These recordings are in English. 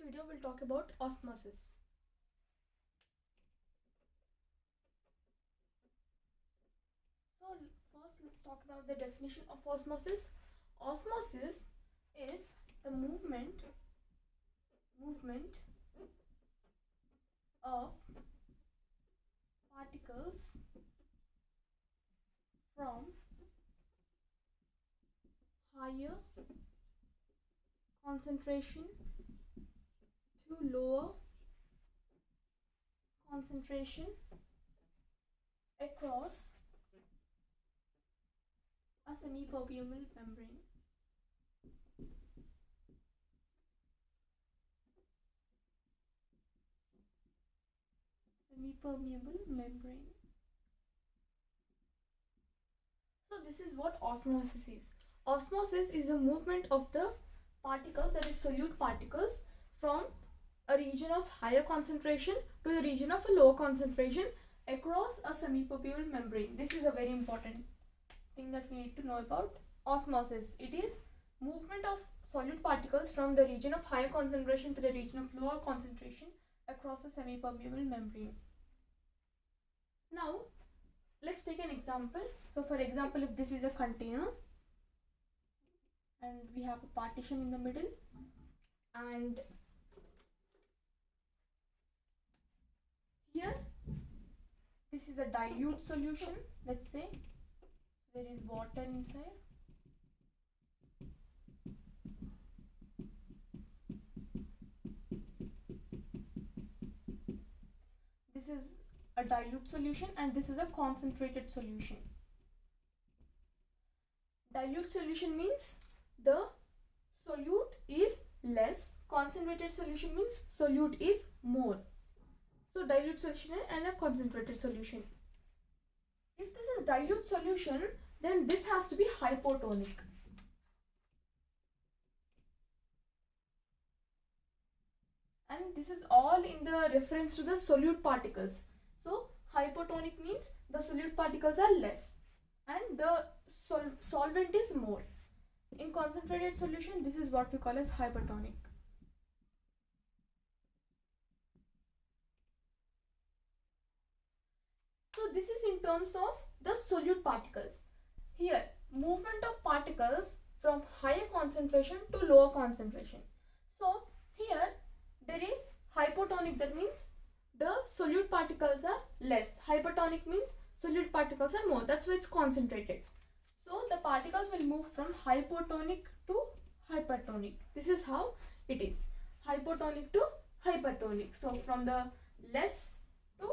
video we'll talk about osmosis. So first let's talk about the definition of osmosis. Osmosis is the movement of particles from higher concentration to lower concentration across a semi-permeable membrane. So this is what osmosis is. Osmosis is the movement of the particles, that is solute particles, from a region of higher concentration to the region of a lower concentration across a semi-permeable membrane. This is a very important thing that we need to know about osmosis. It is movement of solute particles from the region of higher concentration to the region of lower concentration across a semi-permeable membrane. Now let's take an example. So for example, if this is a container and we have a partition in the middle, and here this is a dilute solution. Let's say there is water inside. This is a dilute solution and this is a concentrated solution. Dilute solution means the solute is less, concentrated solution means solute is more. So dilute solution and a concentrated solution. If this is dilute solution, then this has to be hypotonic. And this is all in the reference to the solute particles. So hypotonic means the solute particles are less and the solvent is more. In concentrated solution, this is what we call as hypertonic. So this is in terms of the solute particles. Here, movement of particles from higher concentration to lower concentration. So here there is hypotonic, that means the solute particles are less. Hypertonic means solute particles are more. That's why it's concentrated. So the particles will move from hypotonic to hypertonic. This is how it is. Hypotonic to hypertonic. So from the less to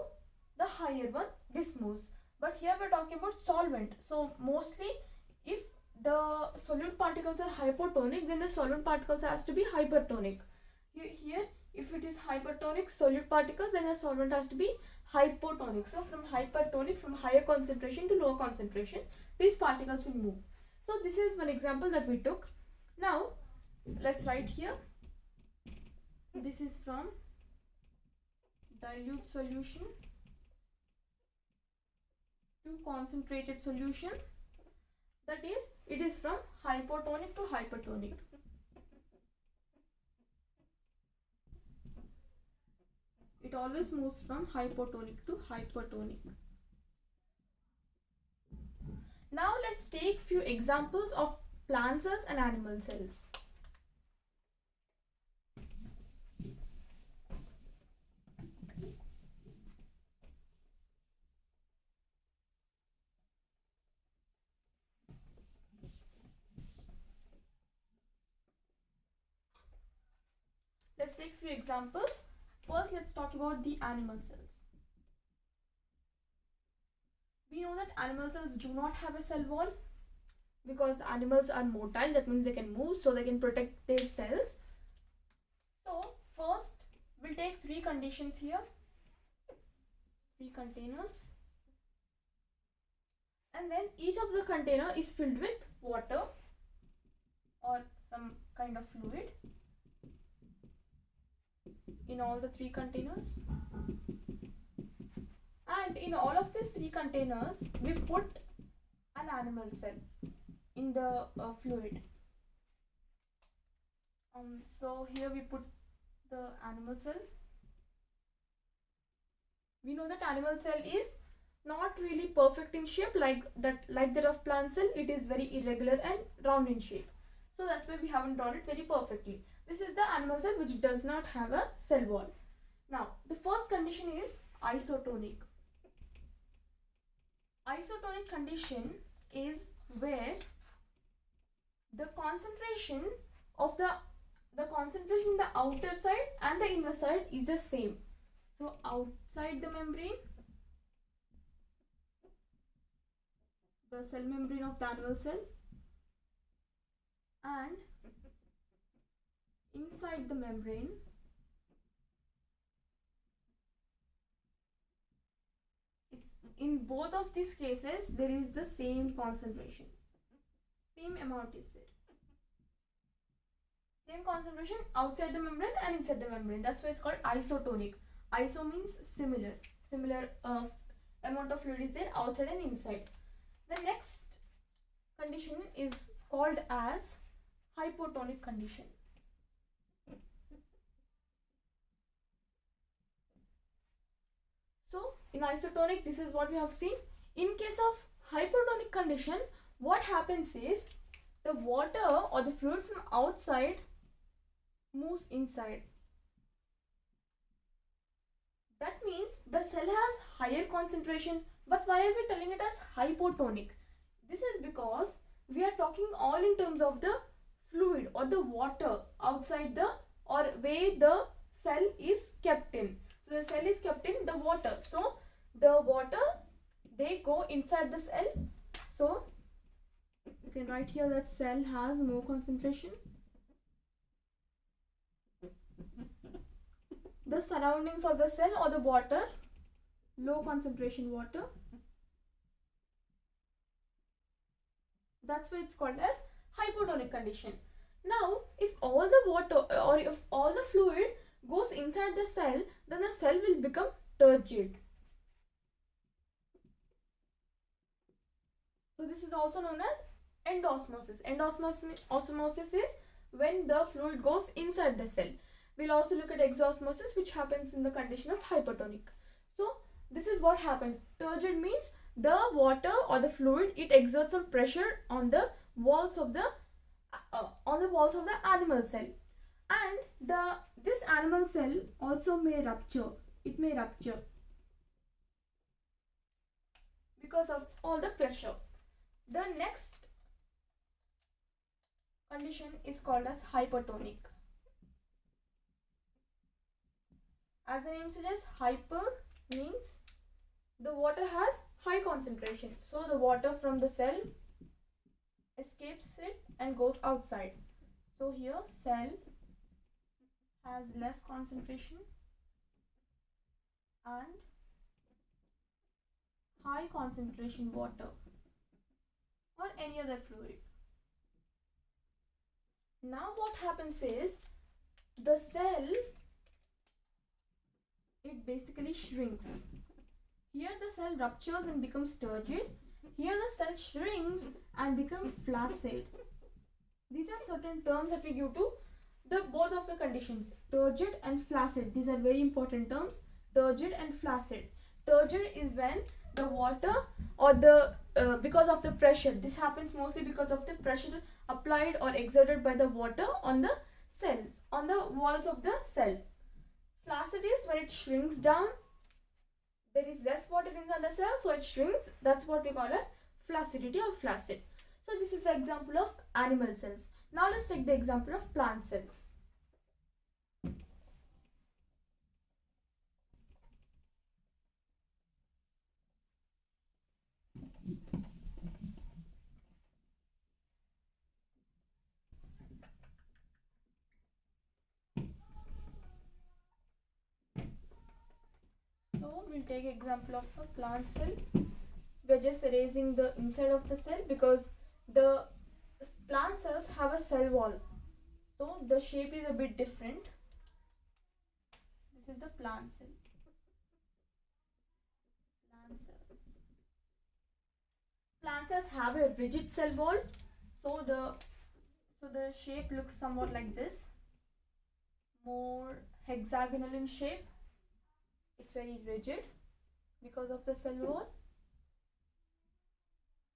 the higher one, this moves. But here we're talking about solvent. So mostly if the solute particles are hypotonic, then the solvent particles has to be hypertonic. Here if it is hypertonic solute particles, then the solvent has to be hypotonic. So from hypertonic, from higher concentration to lower concentration, these particles will move. So this is one example that we took. Now let's write here. This is from dilute solution to concentrated solution. That is, it is from hypotonic to hypertonic. It always moves from hypotonic to hypertonic. Now let's take few examples of plant cells and animal cells. Let's take few examples. First, let's talk about the animal cells. We know that animal cells do not have a cell wall because animals are motile, that means they can move, so they can protect their cells. So first we'll take three conditions here, three containers, and then each of the container is filled with water or some kind of fluid in all the three containers. And in all of these three containers, we put an animal cell in the fluid. So here we put the animal cell. We know that animal cell is not really perfect in shape like that of plant cell. It is very irregular and round in shape. So that's why we haven't drawn it very perfectly. This is the animal cell which does not have a cell wall. Now, the first condition is isotonic. Isotonic condition is where the concentration of the concentration in the outer side and the inner side is the same. So outside the membrane, the cell membrane of the animal cell, and inside the membrane, in both of these cases there is the same concentration, same amount is there, same concentration outside the membrane and inside the membrane. That's why it's called isotonic. Iso means similar amount of fluid is there outside and inside. The next condition is called as hypotonic condition. So in isotonic, this is what we have seen. In case of hypotonic condition, what happens is the water or the fluid from outside moves inside. That means the cell has higher concentration. But why are we telling it as hypotonic? This is because we are talking all in terms of the fluid or the water outside the or where the cell is kept in. So the cell is kept in the water. So the water, they go inside the cell. So you can write here that cell has more concentration. The surroundings of the cell or the water, low concentration water. That's why it's called as hypotonic condition. Now, if all the water or if all the fluid goes inside the cell, then the cell will become turgid. So this is also known as endosmosis. Endosmosis is when the fluid goes inside the cell. We'll also look at exosmosis, which happens in the condition of hypotonic. So this is what happens. Turgid means the water or the fluid, it exerts some pressure on the walls of the animal cell, and this animal cell also may rupture. It may rupture because of all the pressure. The next condition is called as hypertonic. As the name suggests, hyper means the water has high concentration. So the water from the cell escapes it and goes outside. So here cell has less concentration and high concentration water or any other fluid. Now what happens is the cell, it basically shrinks. Here the cell ruptures and becomes turgid. Here the cell shrinks and becomes flaccid. These are certain terms that we give to the both of the conditions, turgid and flaccid. These are very important terms, turgid and flaccid. Turgid is when the water or the because of the pressure, this happens mostly because of the pressure applied or exerted by the water on the cells, on the walls of the cell. Flaccid is when it shrinks down. There is less water inside the cell, so it shrinks. That's what we call as flaccidity or flaccid. So this is the example of animal cells. Now let's take the example of plant cells. So we'll take example of a plant cell. We're just erasing the inside of the cell because the plant cells have a cell wall. So the shape is a bit different. This is the plant cell. Plant cells have a rigid cell wall. So the shape looks somewhat like this. more hexagonal in shape. It's very rigid because of the cell wall.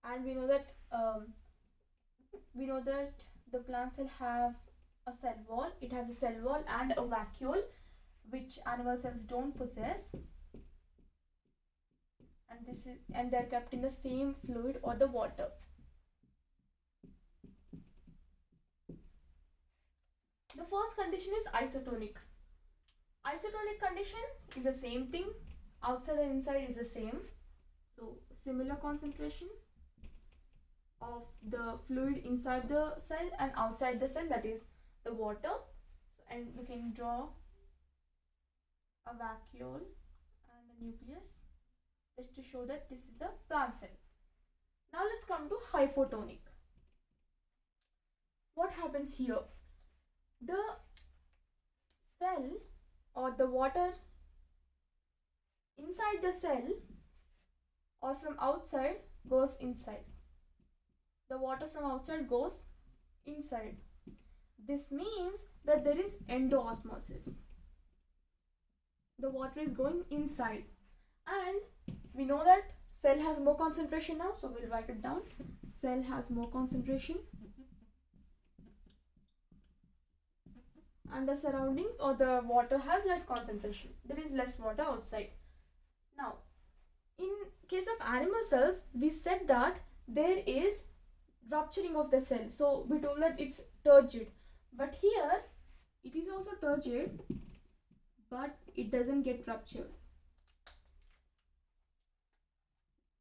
And we know that the plant cell have a cell wall. It has a cell wall and a vacuole, which animal cells don't possess. And they're kept in the same fluid or the water. The first condition is isotonic. Isotonic condition is the same thing. Outside and inside is the same. So similar concentration of the fluid inside the cell and outside the cell, that is the water. So, and we can draw a vacuole and a nucleus just to show that this is a plant cell. Now let's come to hypotonic. What happens here? The cell or the water inside the cell or from outside goes inside. The water from outside goes inside. This means that there is endoosmosis. The water is going inside, and we know that cell has more concentration now, so we'll write it down. Cell has more concentration, and the surroundings or the water has less concentration. There is less water outside. Now, in case of animal cells, we said that there is rupturing of the cell. So we told that it's turgid, but here it is also turgid, but it doesn't get ruptured.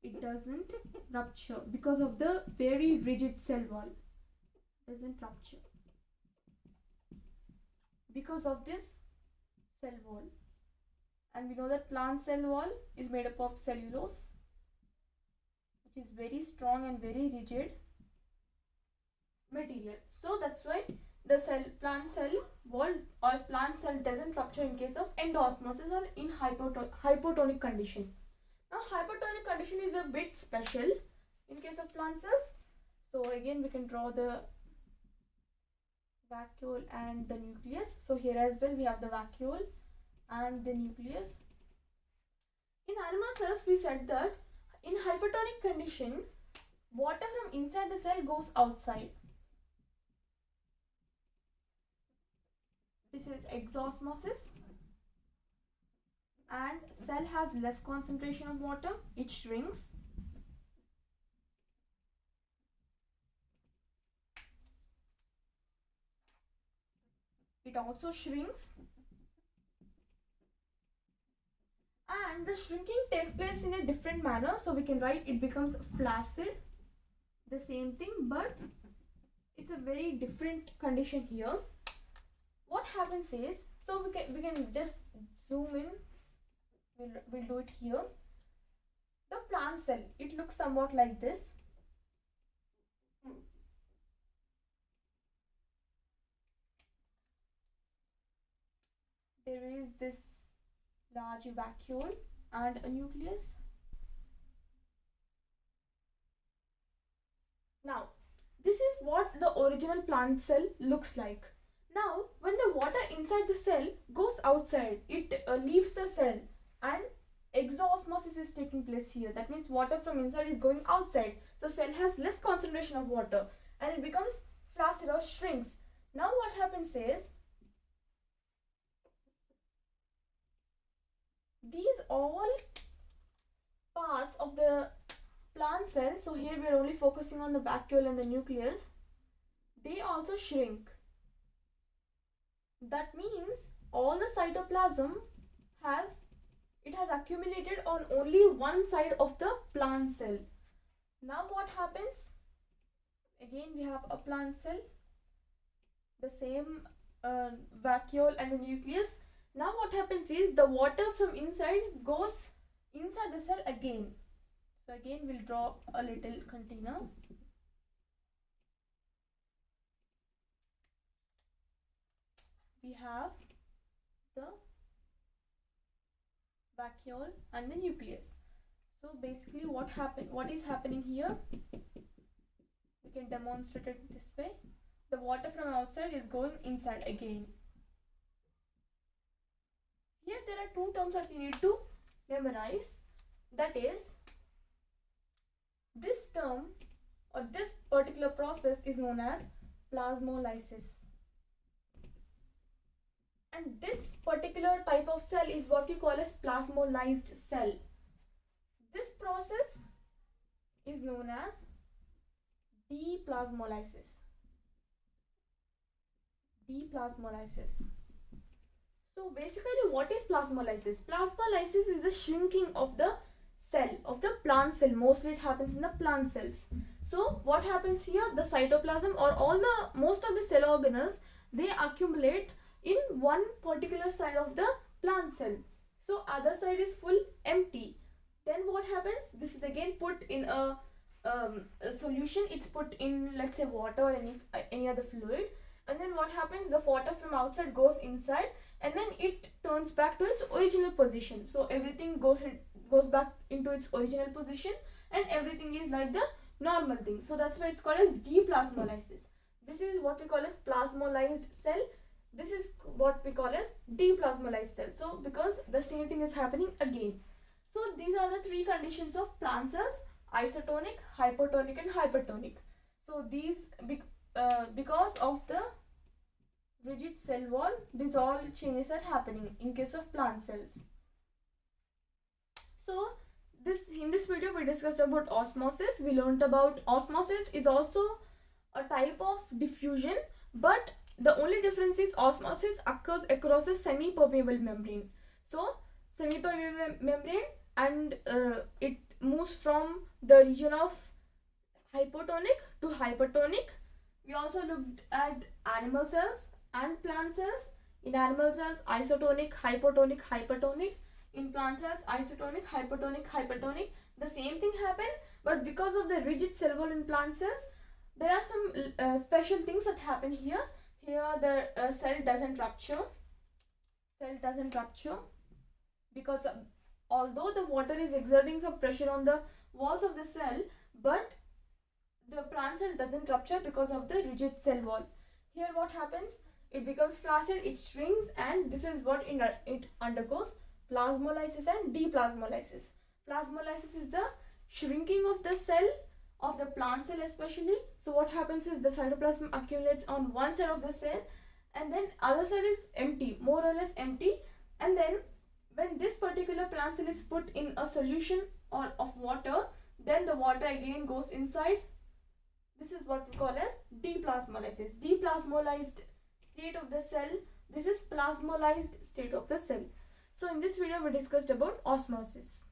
It doesn't rupture because of the very rigid cell wall. It doesn't rupture because of this cell wall. And we know that plant cell wall is made up of cellulose, which is very strong and very rigid material. So that's why the plant cell wall or plant cell doesn't rupture in case of endoosmosis or in hypotonic condition. Now hypotonic condition is a bit special in case of plant cells. So again we can draw the vacuole and the nucleus. So here as well we have the vacuole and the nucleus. In animal cells we said that in hypotonic condition, water from inside the cell goes outside. This is exosmosis, and cell has less concentration of water, it shrinks. It also shrinks, and the shrinking takes place in a different manner. So we can write it becomes flaccid, the same thing, but it's a very different condition here. What happens is, so we can just zoom in. We'll do it here. The plant cell, it looks somewhat like this. There is this large vacuole and a nucleus. Now, this is what the original plant cell looks like. Now, when the water inside the cell goes outside, it leaves the cell, and exosmosis is taking place here. That means water from inside is going outside. So cell has less concentration of water and it becomes flaccid or shrinks. Now what happens is, these all parts of the plant cell, so here we are only focusing on the vacuole and the nucleus, they also shrink. That means all the cytoplasm has accumulated on only one side of the plant cell. Now what happens? Again we have a plant cell, the same vacuole and the nucleus. Now what happens is, the water from inside goes inside the cell again. So again we'll draw a little container. We have the vacuole and the nucleus. So basically what is happening here, we can demonstrate it this way. The water from outside is going inside again. Here there are two terms that you need to memorize. That is, this term or this particular process is known as plasmolysis. And this particular type of cell is what we call as plasmolysed cell. This process is known as deplasmolysis. Deplasmolysis. So basically, what is plasmolysis? Plasmolysis is the shrinking of the cell, of the plant cell. Mostly it happens in the plant cells. So what happens here? The cytoplasm or most of the cell organelles, they accumulate in one particular side of the plant cell. So other side is full empty. Then what happens? This is again put in a solution. It's put in, let's say, water or any other fluid. And then what happens? The water from outside goes inside, and then it turns back to its original position. So everything goes back into its original position, and everything is like the normal thing. So that's why it's called as deplasmolysis. This is what we call as plasmolysed cell. This is what we call as deplasmolysed cell. So because the same thing is happening again. So these are the three conditions of plant cells: isotonic, hypotonic, and hypertonic. So these because of the rigid cell wall, these all changes are happening in case of plant cells. So in this video we discussed about osmosis. We learned about osmosis is also a type of diffusion, but the only difference is osmosis occurs across a semi-permeable membrane. So semi-permeable membrane, and it moves from the region of hypotonic to hypertonic. We also looked at animal cells and plant cells. In animal cells, isotonic, hypotonic, hypertonic. In plant cells, isotonic, hypotonic, hypertonic. The same thing happened, but because of the rigid cell wall in plant cells, there are some special things that happen here. Here the cell doesn't rupture. Cell doesn't rupture because although the water is exerting some pressure on the walls of the cell, but the plant cell doesn't rupture because of the rigid cell wall. Here what happens? It becomes flaccid, it shrinks, and this is what it undergoes: plasmolysis and deplasmolysis. Plasmolysis is the shrinking of the cell, of the plant cell especially. So what happens is the cytoplasm accumulates on one side of the cell, and then other side is empty, more or less empty. And then when this particular plant cell is put in a solution of water, then the water again goes inside. This is what we call as deplasmolysis. Deplasmolysed state of the cell. This is plasmolysed state of the cell. So in this video we discussed about osmosis.